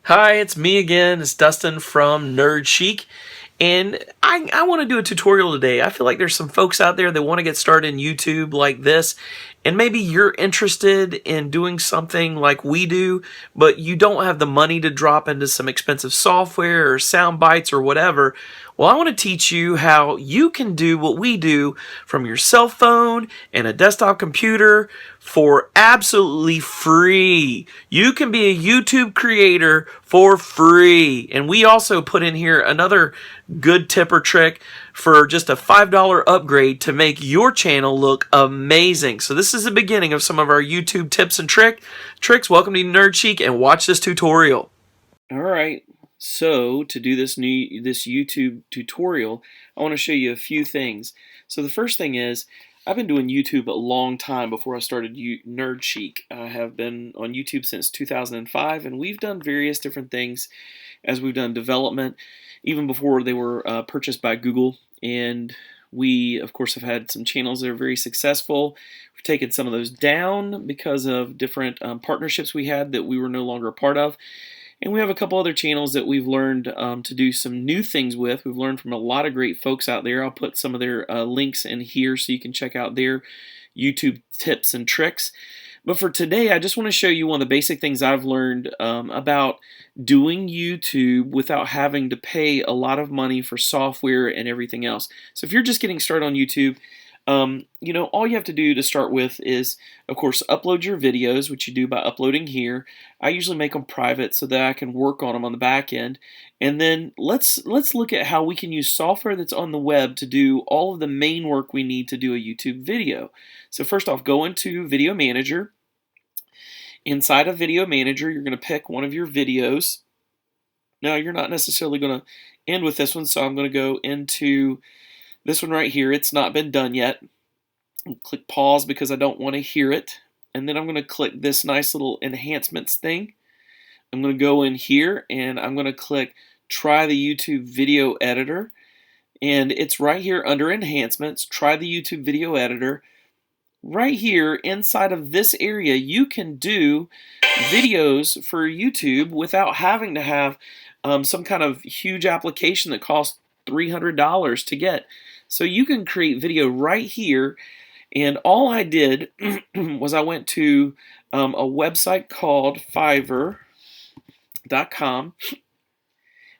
Hi, it's me again. It's Dustin from Chic, and I want to do a tutorial today. I feel like there's some folks out there that want to get started in YouTube like this, and maybe you're interested in doing something like we do, but you don't have the money to drop into some expensive software or sound bites or whatever. Well, I want to teach you how you can do what we do from your cell phone and a desktop computer for absolutely free. You can be a YouTube creator for free. And we also put in here another good tip or trick for just a $5 upgrade to make your channel look amazing. So this is the beginning of some of our YouTube tips and tricks. Welcome to Nerd Chic and watch this tutorial. All right. So to do this YouTube tutorial, I want to show you a few things. So the first thing is, I've been doing YouTube a long time before I started Nerd Chic. I have been on YouTube since 2005, and we've done various different things as we've done development, even before they were purchased by Google. And we, of course, have had some channels that are very successful. We've taken some of those down because of different partnerships we had that we were no longer a part of. And we have a couple other channels that we've learned to do some new things with. We've learned from a lot of great folks out there. I'll put some of their links in here so you can check out their YouTube tips and tricks. But for today, I just want to show you one of the basic things I've learned about doing YouTube without having to pay a lot of money for software and everything else. So if you're just getting started on YouTube, all you have to do to start with is, of course, upload your videos, which you do by uploading here. I usually make them private so that I can work on them on the back end. And then let's look at how we can use software that's on the web to do all of the main work we need to do a YouTube video. So first off, go into Video Manager. Inside of Video Manager, you're going to pick one of your videos. Now, you're not necessarily going to end with this one, so I'm going to go into this one right here. It's not been done yet. Click pause because I don't want to hear it. And then I'm going to click this nice little enhancements thing. I'm going to go in here and I'm going to click try the YouTube video editor. And it's right here under enhancements. Try the YouTube video editor. Right here inside of this area, you can do videos for YouTube without having to have some kind of huge application that costs $300 to get. So you can create video right here, and all I did was I went to a website called Fiverr.com,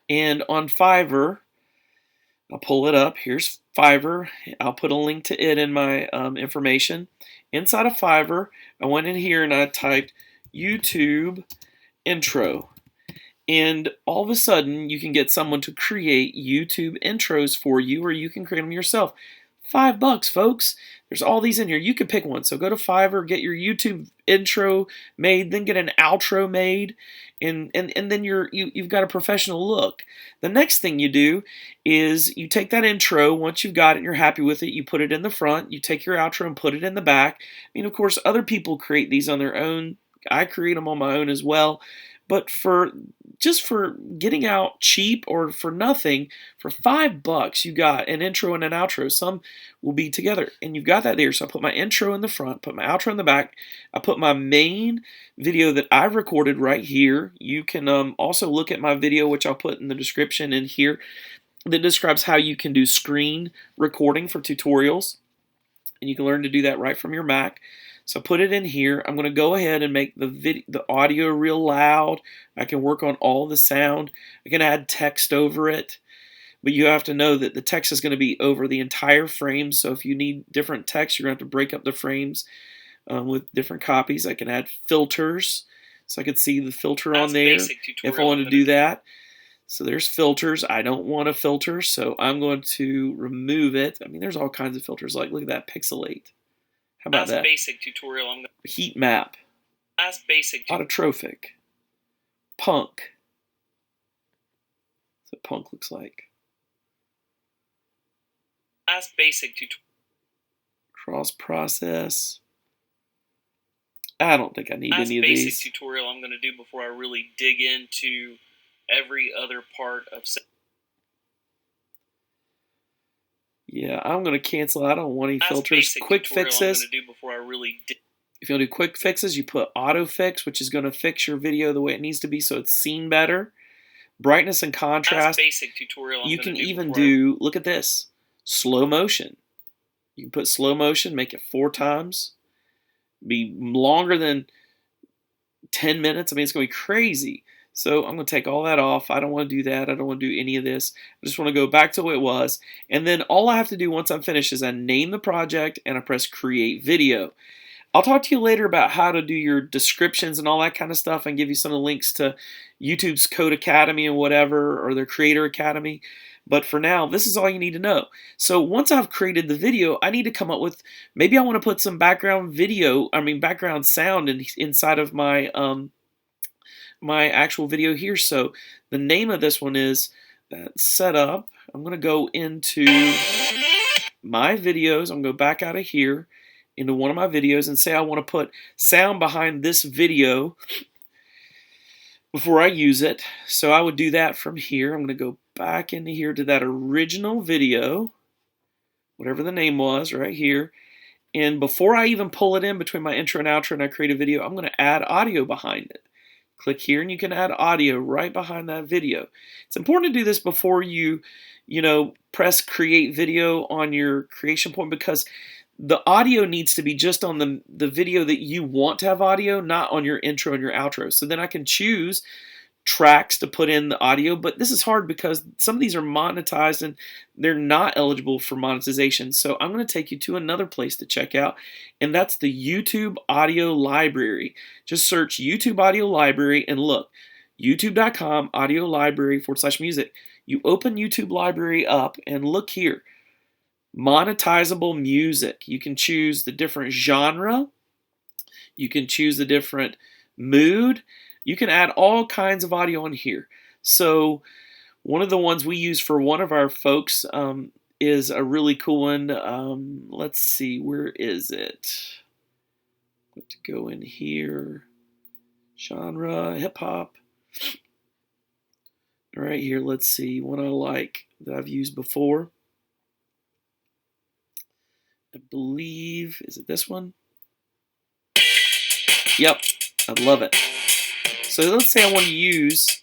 and on Fiverr, I'll pull it up. Here's Fiverr. I'll put a link to it in my information. Inside of Fiverr, I went in here and I typed YouTube intro. And all of a sudden, you can get someone to create YouTube intros for you, or you can create them yourself. $5, folks. There's all these in here. You can pick one. So go to Fiverr, get your YouTube intro made, then get an outro made, and then you've got a professional look. The next thing you do is you take that intro. Once you've got it and you're happy with it, you put it in the front. You take your outro and put it in the back. I mean, of course, other people create these on their own. I create them on my own as well. But just for getting out cheap or for nothing, for $5, you got an intro and an outro. Some will be together, and you've got that there. So I put my intro in the front, put my outro in the back. I put my main video that I've recorded right here. You can also look at my video, which I'll put in the description in here, that describes how you can do screen recording for tutorials. And you can learn to do that right from your Mac. So put it in here. I'm going to go ahead and make the audio real loud. I can work on all the sound. I can add text over it. But you have to know that the text is going to be over the entire frame. So if you need different text, you're going to have to break up the frames with different copies. I can add filters. So I could see the filter on there if I want to do that. So there's filters. I don't want a filter, so I'm going to remove it. I mean, there's all kinds of filters. Like, look at that, pixelate. How about that? Basic tutorial. Heat map. That's basic. Autotrophic. Punk. That's what punk looks like. That's basic tutorial. Cross process. I don't think I need any of these. That's basic tutorial I'm going to do before I really dig into every other part of. Yeah, I'm going to cancel. I don't want any Last filters. basic Quick tutorial fixes. I'm going to do before I really dig. If you want to do quick fixes, you put auto fix, which is going to fix your video the way it needs to be so it's seen better. Brightness and Last contrast. basic tutorial I'm You going can to do even before I do, look at this, slow motion. You can put slow motion, make it 4 times, be longer than 10 minutes. I mean, it's going to be crazy. So I'm going to take all that off. I don't want to do that. I don't want to do any of this. I just want to go back to what it was. And then all I have to do once I'm finished is I name the project and I press create video. I'll talk to you later about how to do your descriptions and all that kind of stuff and give you some of the links to YouTube's Code Academy and whatever, or their Creator Academy. But for now, this is all you need to know. So once I've created the video, I need to come up with, maybe I want to put some background sound inside of my my actual video here. So the name of this one is setup. I'm going to go into my videos. I'm going to go back out of here into one of my videos and say I want to put sound behind this video before I use it. So I would do that from here. I'm going to go back into here to that original video, whatever the name was, right here. And before I even pull it in between my intro and outro and I create a video, I'm going to add audio behind it. Click here and you can add audio right behind that video. It's important to do this before you press create video on your creation point, because the audio needs to be just on the video that you want to have audio, not on your intro and your outro. So then I can choose tracks to put in the audio, but this is hard because some of these are monetized and they're not eligible for monetization. So I'm going to take you to another place to check out, and that's the YouTube audio library. Just search YouTube audio library and look, youtube.com audio library /music. You open YouTube library up and look here, monetizable music. You can choose the different genre, you can choose the different mood. You can add all kinds of audio on here. So one of the ones we use for one of our folks is a really cool one. Let's see, where is it? I have to go in here. Genre, hip hop. Right here, let's see, one I like that I've used before. I believe, is it this one? Yep, I love it. So let's say I want to use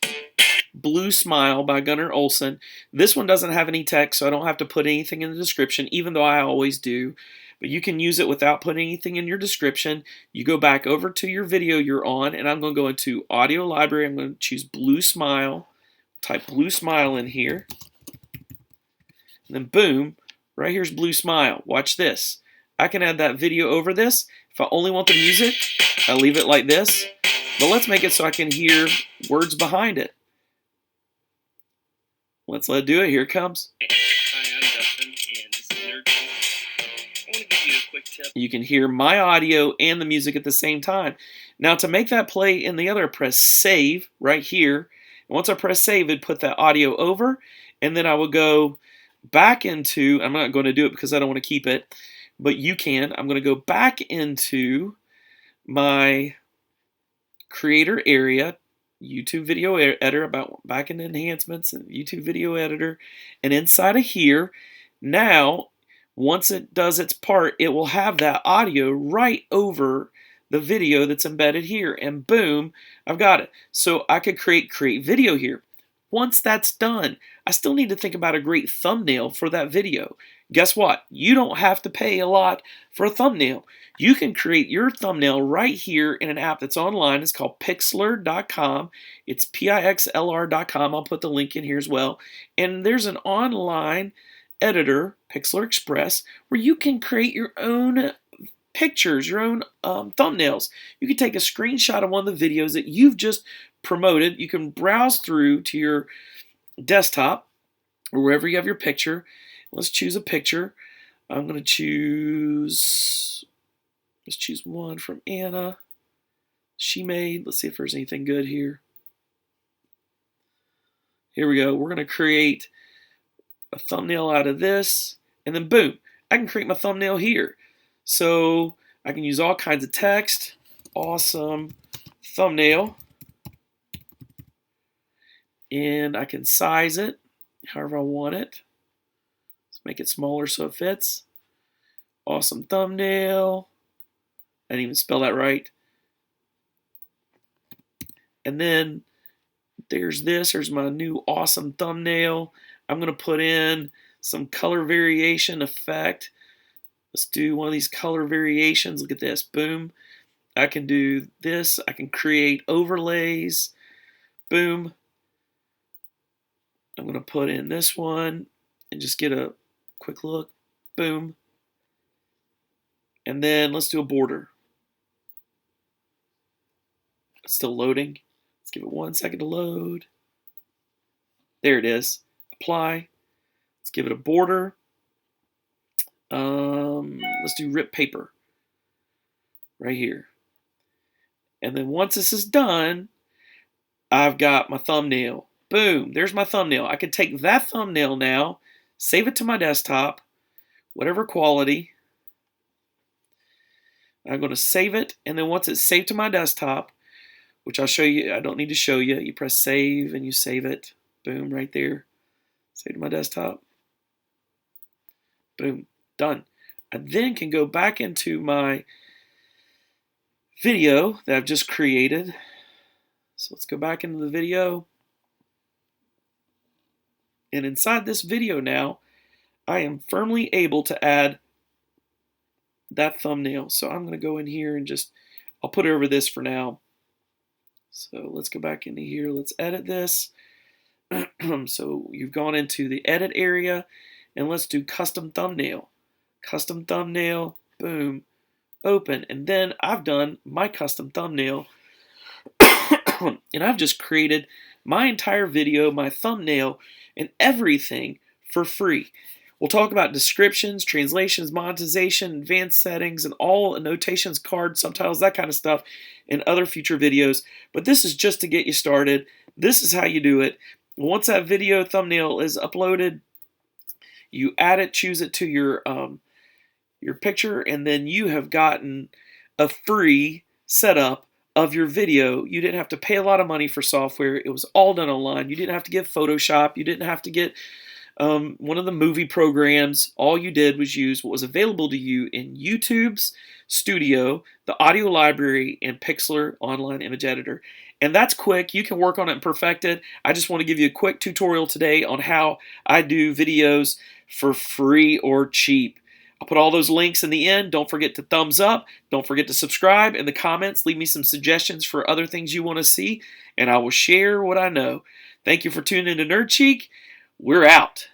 Blue Smile by Gunnar Olsen. This one doesn't have any text, so I don't have to put anything in the description, even though I always do. But you can use it without putting anything in your description. You go back over to your video you're on, and I'm going to go into Audio Library. I'm going to choose Blue Smile. Type Blue Smile in here. And then boom, right here's Blue Smile. Watch this. I can add that video over this. If I only want the music, I leave it like this. But let's make it so I can hear words behind it. Let's let it do it. Here it comes. Hi, I'm Dustin, and this is nerdiness. I want to give you a quick tip. You can hear my audio and the music at the same time. Now to make that play in the other, press save right here. And once I press save, it'd put that audio over, and then I will go back into, I'm not going to do it because I don't want to keep it, but you can. I'm going to go back into my creator area, YouTube video editor, back in enhancements and YouTube video editor, and inside of here, now once it does its part, it will have that audio right over the video that's embedded here, and boom, I've got it. So I could create video here. Once that's done, I still need to think about a great thumbnail for that video. Guess what? You don't have to pay a lot for a thumbnail. You can create your thumbnail right here in an app that's online. It's called Pixlr.com. It's Pixlr.com. I'll put the link in here as well. And there's an online editor, Pixlr Express, where you can create your own pictures, your own thumbnails. You can take a screenshot of one of the videos that you've just promoted. You can browse through to your desktop or wherever you have your picture. Let's choose a picture. I'm going to choose, let's choose one from Anna. She made, let's see if there's anything good here. Here we go. We're going to create a thumbnail out of this, and then boom, I can create my thumbnail here. So I can use all kinds of text. Awesome thumbnail. And I can size it however I want it. Let's Make it smaller so it fits. Awesome thumbnail. I didn't even spell that right. And then there's this. There's my new awesome thumbnail. I'm going to put in some color variation effect. Let's do one of these color variations. Look at this. Boom. I can do this. I can create overlays. Boom. I'm going to put in this one and just get a quick look. Boom. And then let's do a border. It's still loading. Let's give it 1 second to load. There it is. Apply. Let's give it a border. Let's do rip paper right here. And then once this is done, I've got my thumbnail. Boom, there's my thumbnail. I can take that thumbnail now, save it to my desktop, whatever quality. I'm going to save it, and then once it's saved to my desktop, which I'll show you, I don't need to show you. You press save and you save it. Boom, right there. Save to my desktop. Boom, done. I then can go back into my video that I've just created. So let's go back into the video. And inside this video now, I am firmly able to add that thumbnail. So I'm going to go in here and just, I'll put it over this for now. So let's go back into here. Let's edit this. So you've gone into the edit area, and let's do custom thumbnail. Custom thumbnail, boom, open. And then I've done my custom thumbnail, and I've just created my entire video, my thumbnail, and everything for free. We'll talk about descriptions, translations, monetization, advanced settings, and all annotations, cards, subtitles, that kind of stuff in other future videos. But this is just to get you started. This is how you do it. Once that video thumbnail is uploaded, you add it, choose it to your picture, and then you have gotten a free setup of your video. You didn't have to pay a lot of money for software. It was all done online. You didn't have to get Photoshop. You didn't have to get one of the movie programs. All you did was use what was available to you in YouTube's Studio, the audio library, and Pixlr online image editor. And that's quick. You can work on it and perfect it. I just want to give you a quick tutorial today on how I do videos for free or cheap. I'll put all those links in the end. Don't forget to thumbs up. Don't forget to subscribe. In the comments, leave me some suggestions for other things you want to see, and I will share what I know. Thank you for tuning in to Nerd Chic. We're out.